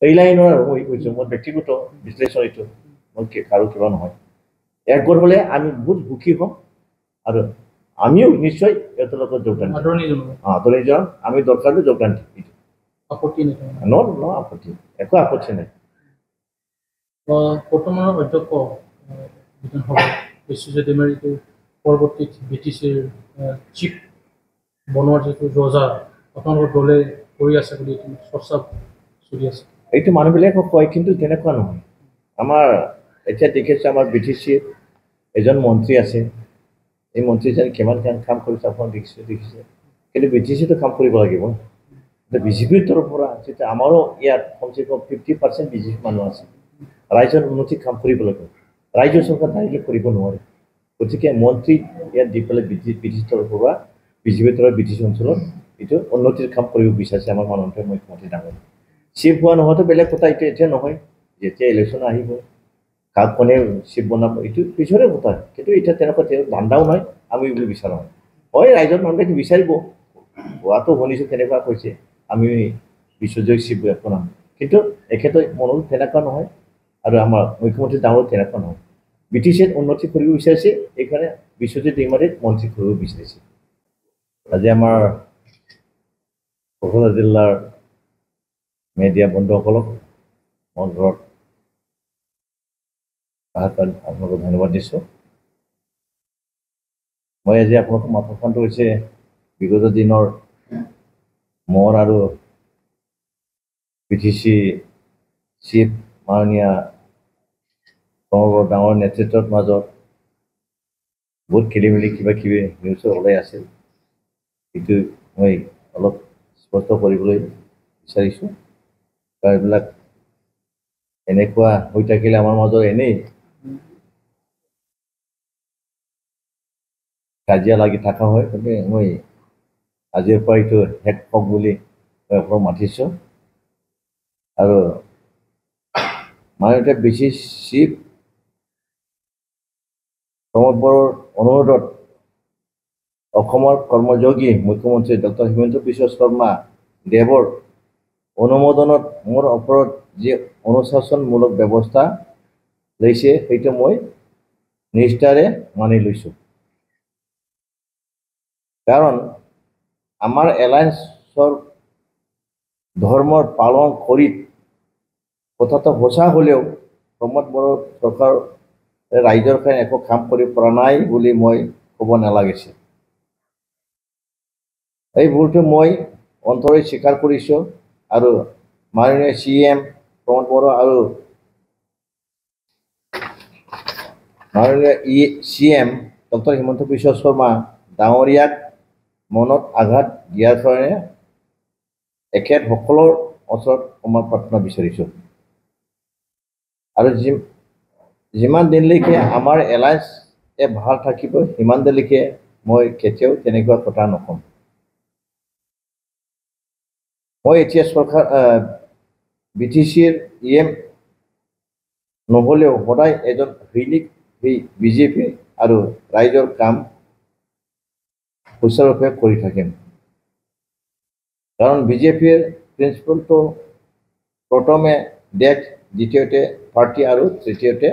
এই লাইনৰ আৰু মই কৈছোঁ মোৰ ব্যক্তিগত বিশ্লেষণ এইটো মই কাৰো কিবা নহয় একগোট হ'লে আমি বহুত সুখী হ'ম আৰু আমিও নিশ্চয় ইহঁতৰ লগত যোগদান আদৰণি জনাম আমি দৰকাৰ যোগদান দিম আপত্তি নাই আপত্তি একো আপত্তি নাই বৰ্তমানৰ অধ্যক্ষ বিধানসভা বিশ্বজিৎ দৈমাৰীটো পৰৱৰ্তী BTCৰ চিফ বনোৱাৰ যিটো যোজা আপোনালোকৰ দলে কৰি আছে বুলি চৰ্চা চলি আছে এইটো মানুহবিলাকে কয় কিন্তু তেনেকুৱা নহয় আমাৰ এতিয়া দেখিছে আমাৰ BTCৰ এজন মন্ত্ৰী আছে এই মন্ত্ৰীজনে কিমান কাম কৰিছে আপোনাক দেখিছে কিন্তু BTCটো কাম কৰিব লাগিব বিজেপিৰ তৰফৰ পৰা যেতিয়া আমাৰো ইয়াত কমচে কম 50% বিজেপি মানুহ আছে ৰাইজৰ উন্নতি কাম কৰিব লাগিব ৰাইজৰ চৰকাৰ ডাইৰেক্টলি কৰিব নোৱাৰে গতিকে মন্ত্ৰী ইয়াত দি পেলাই BTCৰ তৰফৰ পৰা বিজেপিৰ তৰফ BTC অঞ্চলত এইটো উন্নতিৰ কাম কৰিব বিচাৰিছে আমাৰ মাননীয় মুখ্যমন্ত্ৰী ডাঙৰীয়া চিফ হোৱা নোহোৱাটো বেলেগ কথা এইটো এতিয়া নহয় যেতিয়া ইলেকশ্যন আহিব কাক কোনে চিফ বনাব এইটো পিছৰে কথা কিন্তু এতিয়া তেনেকুৱা ধান্দাও নহয় আমি বুলি বিচাৰোঁ হয় ৰাইজৰ মানুহে বিচাৰিব হোৱাটো শুনিছোঁ তেনেকুৱা কৈছে আমি বিশ্বজয় চিফ বনাম কিন্তু এখেতৰ মনত তেনেকুৱা নহয় আৰু আমাৰ মুখ্যমন্ত্ৰী ডাঙৰ তেনেকুৱা নহয় BTCত উন্নতি কৰিব বিচাৰিছে এইকাৰণে বিশ্বজিৎ দৈমাৰীক মন্ত্ৰী কৰিব বিচাৰিছে আজি আমাৰ কোকৰাঝাৰ জিলাৰ মিডিয়া বন্ধুসকলক মই ঘৰত আপোনালোকক ধন্যবাদ দিছোঁ মই আজি আপোনালোকক মাতৃকান্ত হৈছে বিগত দিনৰ মোৰ আৰু BTC চিফ মাননীয় ডাঙৰ নেতৃত্বৰ মাজত বহুত খেলি মেলি কিবা কিবি নিউজত ওলাই আছিল এইটো মই অলপ স্পষ্ট কৰিবলৈ বিচাৰিছোঁ কাৰণ এইবিলাক এনেকুৱা হৈ থাকিলে আমাৰ মাজত এনেই কাজিয়া লাগি থকা হয় গতিকে মই আজিৰ পৰা এইটো শেষ হওক বুলি মই আপোনাক মাতিছোঁ আৰু মাননীয় BTC চিফ প্ৰমোদ বড়োৰ অনুৰোধত অসমৰ কৰ্মযোগী মুখ্যমন্ত্ৰী ডক্টৰ হিমন্ত বিশ্ব শৰ্মা দেৱৰ অনুমোদনত মোৰ ওপৰত যি অনুশাসনমূলক ব্যৱস্থা লৈছে সেইটো মই নিষ্ঠাৰে মানি লৈছোঁ কাৰণ আমাৰ এলায়েন্সৰ ধৰ্মৰ পালন কৰি কথাটো সঁচা হ'লেও প্ৰমোদ বড়োৰ চৰকাৰ ৰাইজৰ কাৰণে একো কাম কৰিব পৰা নাই বুলি মই ক'ব নালাগিছিল এই ভুলটো মই অন্তৰে স্বীকাৰ কৰিছোঁ আৰু মাননীয় CM প্ৰমোদ বড়ো আৰু মাননীয় CM ডক্টৰ হিমন্ত বিশ্ব শৰ্মা ডাঙৰীয়াক মনত আঘাত দিয়াৰ কাৰণে এখেতসকলৰ ওচৰত ক্ষমা প্ৰাৰ্থনা বিচাৰিছোঁ আৰু যিমান দিনলৈকে আমাৰ এলায়েন্স ভাল থাকিব সিমান দিনলৈকে মই কেতিয়াও তেনেকুৱা কথা নক'ম মই এতিয়া চৰকাৰ BTCৰ EM নহ'লেও সদায় এজন সৈনিক বিজেপি আৰু ৰাইজৰ কাম সুচাৰুৰূপে কৰি থাকিম কাৰণ বিজেপিৰ প্ৰিন্সিপালটো প্ৰথমে দেশ দ্বিতীয়তে পাৰ্টি আৰু তৃতীয়তে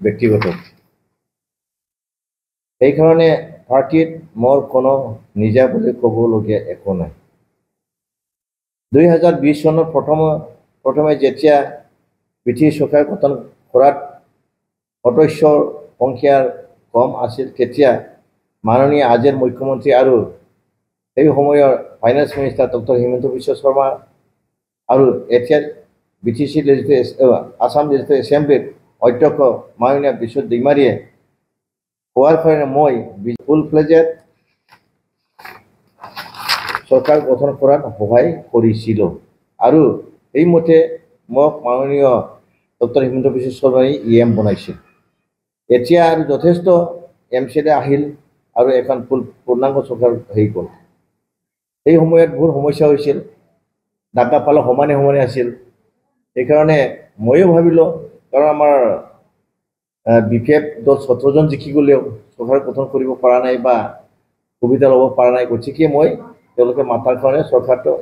ব্যক্তিগত সেইকাৰণে পাৰ্টিত মোৰ কোনো নিজা বুলি ক'বলগীয়া একো নাই 2020 চনত প্ৰথমে যেতিয়া BTC চৰকাৰ গঠন কৰাত সদস্যৰ সংখ্যা কম আছিল তেতিয়া মাননীয় আজিৰ মুখ্যমন্ত্ৰী আৰু সেই সময়ৰ finance minister doctor Himanta Biswa Sarma আৰু এতিয়া BTC আসাম লেজিসলেটিভ এছেম্বলিৰ অধ্যক্ষ মাননীয় বিশ্বজিৎ দৈমাৰীয়ে কোৱাৰ কাৰণে মই ফুল ফ্লেজেড চৰকাৰ গঠন কৰাত সহায় কৰিছিলোঁ আৰু এইমতে মোক মাননীয় ডক্টৰ হিমন্ত বিশ্ব শৰ্মাই EM বনাইছিল এতিয়া আৰু যথেষ্ট MCD আহিল আৰু এখন পূৰ্ণাংগ চৰকাৰ হেৰি গ'ল এই সময়ত বহুত সমস্যা হৈছিল ডাকা পালা সমানে আছিল সেইকাৰণে ময়ো ভাবিলোঁ কাৰণ আমাৰ BPF দল 17 জন জিকি গ'লেও চৰকাৰ গঠন কৰিব পৰা নাই বা সুবিধা ল'ব পৰা নাই গতিকে মই তেওঁলোকে মাতাৰ কাৰণে চৰকাৰটো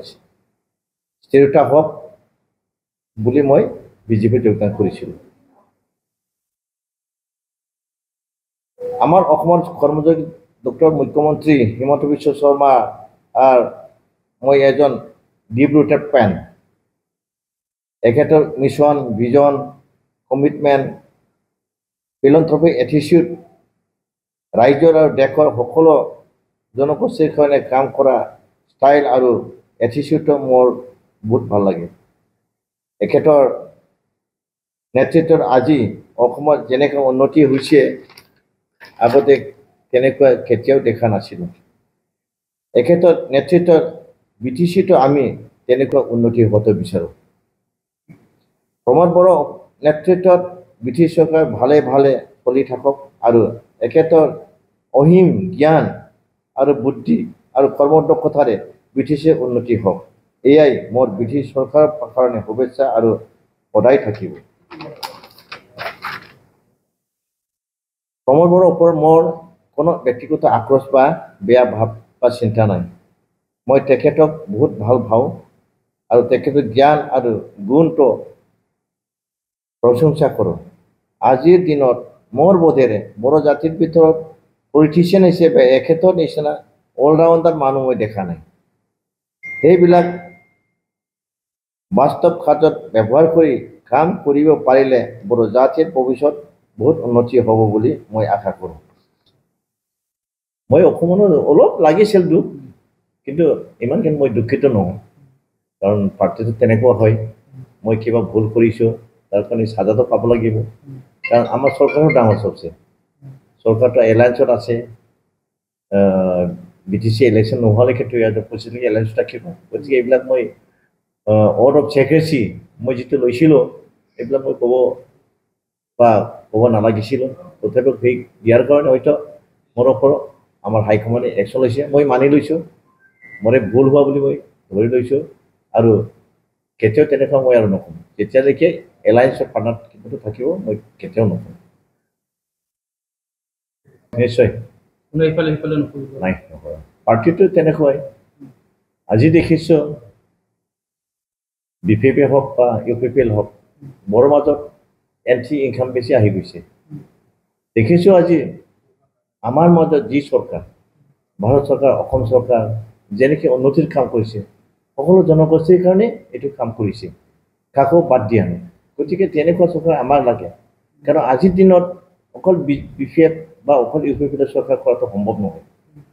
স্থিৰতা হওক বুলি মই বিজেপিত যোগদান কৰিছিলোঁ। আমাৰ অসমৰ কৰ্মযোগী ডক্টৰ মুখ্যমন্ত্ৰী হিমন্ত বিশ্ব শৰ্মা মই এজন ডিপ ৰুটেড ফেন। এখেতৰ মিছন, ভিজন, কমিটমেণ্ট, ফিলন্থ্ৰপিক এটিচিউড, ৰাজ্যৰ আৰু দেশৰ সকলো জনগোষ্ঠীৰ কাৰণে কাম কৰা ষ্টাইল আৰু এটিচিউডটো মোৰ বহুত ভাল লাগে। এখেতৰ নেতৃত্বত আজি অসমত যেনেকৈ উন্নতি হৈছে আগতে তেনেকুৱা কেতিয়াও দেখা নাছিলোঁ। এখেতৰ নেতৃত্বত BTCটো আমি তেনেকুৱা উন্নতি হ'বতো বিচাৰোঁ। প্ৰমোদ বড়োৰ নেতৃত্বত BTC চৰকাৰ ভালে ভালে চলি থাকক আৰু এখেতৰ অহিম জ্ঞান আৰু বুদ্ধি আৰু কৰ্মদক্ষতাৰে BTCৰ উন্নতি হওক। এয়াই মোৰ BTC চৰকাৰৰ কাৰণে শুভেচ্ছা আৰু সদায় থাকিব। প্ৰমোদ বড়োৰ ওপৰত মোৰ কোনো ব্যক্তিগত আক্ৰোশ বা বেয়া ভাৱ বা চিন্তা নাই। মই তেখেতক বহুত ভাল পাওঁ আৰু তেখেতৰ জ্ঞান আৰু গুণটো প্ৰশংসা কৰোঁ। আজিৰ দিনত মোৰ বোধেৰে বড়ো জাতিৰ ভিতৰত পলিটিচিয়ান হিচাপে এখেতৰ নিচিনা অলৰাউণ্ডাৰ মানুহ মই দেখা নাই। সেইবিলাক বাস্তৱ কাৰ্যত ব্যৱহাৰ কৰি কাম কৰিব পাৰিলে বড়ো জাতিৰ ভৱিষ্যত বহুত উন্নতি হ'ব বুলি মই আশা কৰোঁ। মই অসমত অলপ লাগিছিল দুখ, কিন্তু ইমানখিনি মই দুখিত নহওঁ, কাৰণ পাৰ্টিটো তেনেকুৱা হয়। মই কিবা ভুল কৰিছোঁ তাৰ কাৰণে চাজাটো পাব লাগিব, কাৰণ আমাৰ চৰকাৰো ডাঙৰ চবচে। চৰকাৰটো এলায়েন্সত আছে, BTC ইলেকশ্যন নোহোৱালৈকেতো ইয়াত পঁচিছলৈকে এলায়েন্স থাকিব। গতিকে এইবিলাক মই অৰ্থ অফ ছেক্ৰেচি মই যিটো লৈছিলোঁ এইবিলাক মই ক'ব নালাগিছিলোঁ। তথাপিও সেই দিয়াৰ কাৰণে হয়তো মোৰ ওপৰত আমাৰ হাইকমাণ্ডে একশ্যন লৈছে, মই মানি লৈছোঁ। মোৰে ভুল হোৱা বুলি মই ধৰি লৈছোঁ আৰু কেতিয়াও তেনেকুৱা মই আৰু নকওঁ। যেতিয়ালৈকে এলায়েন্সৰ পাৰ্টনাৰশ্বিপটো থাকিব মই কেতিয়াও নকওঁ। নিশ্চয় নাই, নকৰা। পাৰ্টিটো তেনেকুৱাই। আজি দেখিছোঁ BPP হওক বা UPPL হওক, বড়োৰ মাজত এন্টি ইনকাম বেছি আহি গৈছে। দেখিছোঁ আজি আমাৰ মাজত যি চৰকাৰ, ভাৰত চৰকাৰ, অসম চৰকাৰ যেনেকৈ উন্নতিৰ কাম কৰিছে, সকলো জনগোষ্ঠীৰ কাৰণে এইটো কাম কৰিছে, কাকো বাদ দিয়া নাই। গতিকে তেনেকুৱা চৰকাৰ আমাৰ লাগে, কাৰণ আজিৰ দিনত অকল BPF বা অকল UPPL চৰকাৰ কৰাটো সম্ভৱ নহয়।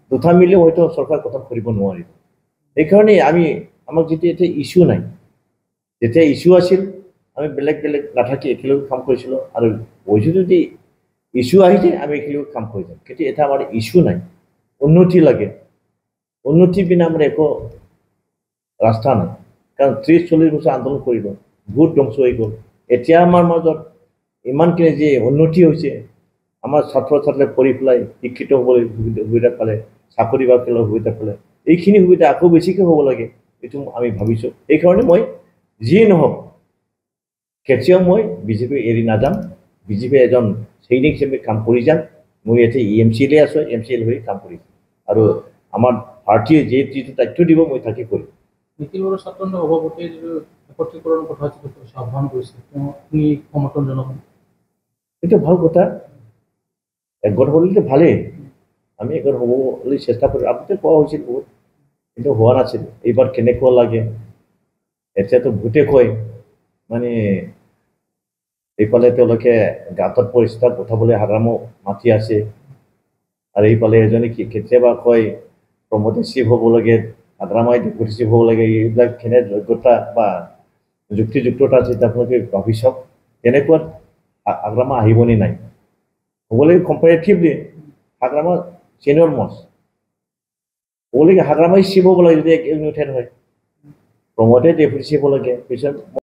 দুটা মিলিও হয়তো চৰকাৰ গঠন কৰিব নোৱাৰিব। সেইকাৰণে আমাক যেতিয়া এতিয়া ইছ্যু নাই, যেতিয়া ইছ্যু আছিল আমি বেলেগ বেলেগ নাথাকি একেলগে কাম কৰিছিলোঁ, আৰু যদি ইছ্যু আহিছে আমি একেলগে কাম কৰি যাম। কিন্তু এটা আমাৰ ইছ্যু নাই, উন্নতি লাগে। উন্নতিৰ বিনা আমাৰ একো ৰাস্তা নাই, কাৰণ 30-40 বছৰ আন্দোলন কৰিলোঁ, বহুত ধ্বংস হৈ গ'ল। এতিয়া আমাৰ মাজত ইমানখিনি যে উন্নতি হৈছে, আমাৰ ছাত্ৰ ছাত্ৰীয়ে পঢ়ি পেলাই শিক্ষিত হ'বলৈ সুবিধা পালে, চাকৰি বাকৰিৰ সুবিধা পালে, এইখিনি সুবিধা আকৌ বেছিকৈ হ'ব লাগে, এইটো আমি ভাবিছোঁ। সেইকাৰণে মই যিয়ে নহওক কেতিয়াও মই BJP এৰি নাযাম। BJP এজন সৈনিক হিচাপে কাম কৰি যাম। মই এতিয়া EMCL আছোঁ, MCL হৈ কাম কৰিম, আৰু আমাৰ পাৰ্টীয়ে যিটো দায়িত্ব দিব মই তাকে কৰিম। নিখিল বড়ো ছাত্ৰ সভাপতিয়ে যিটো একত্ৰীকৰণৰ কথা যিটো আহ্বান কৰিছে, আপুনি সমৰ্থন জনাব? এইটো ভাল কথা, একগোট হ'লেতো ভালেই। আমি একগোট হ'বলৈ চেষ্টা কৰোঁ। আগতে কোৱা হৈছিল বহুত, কিন্তু হোৱা নাছিল। এইবাৰ কেনেকুৱা লাগে, এতিয়াতো বহুতে কয় মানে এইফালে তেওঁলোকে গাঁতত পৰিষ্কাৰ পঠাবলৈ হাগ্ৰামো মাতি আছে, আৰু এইফালে এজনে কেতিয়াবা কয় প্ৰমোদে চিফ হ'ব লাগে, হাগ্ৰামাই ডেপুটি চিফ হ'ব লাগে। এইবিলাক কেনে যোগ্যতা বা যুক্তিযুক্ততা আছে আপোনালোকে ভাবি চাওক। তেনেকুৱাত হাগ্ৰামা আহিবনে নাই? হ'ব লাগে কম্পেৰেটিভলি হাগ্ৰামা ছিনিয়ৰ মষ্ট হ'ব লাগে, হাগ্ৰামাই চিফ হ'ব লাগে যদি এক ইউনিটেড হয়। প্ৰমোদে ডেপুটি চিফ হ'ব লাগে। পিছত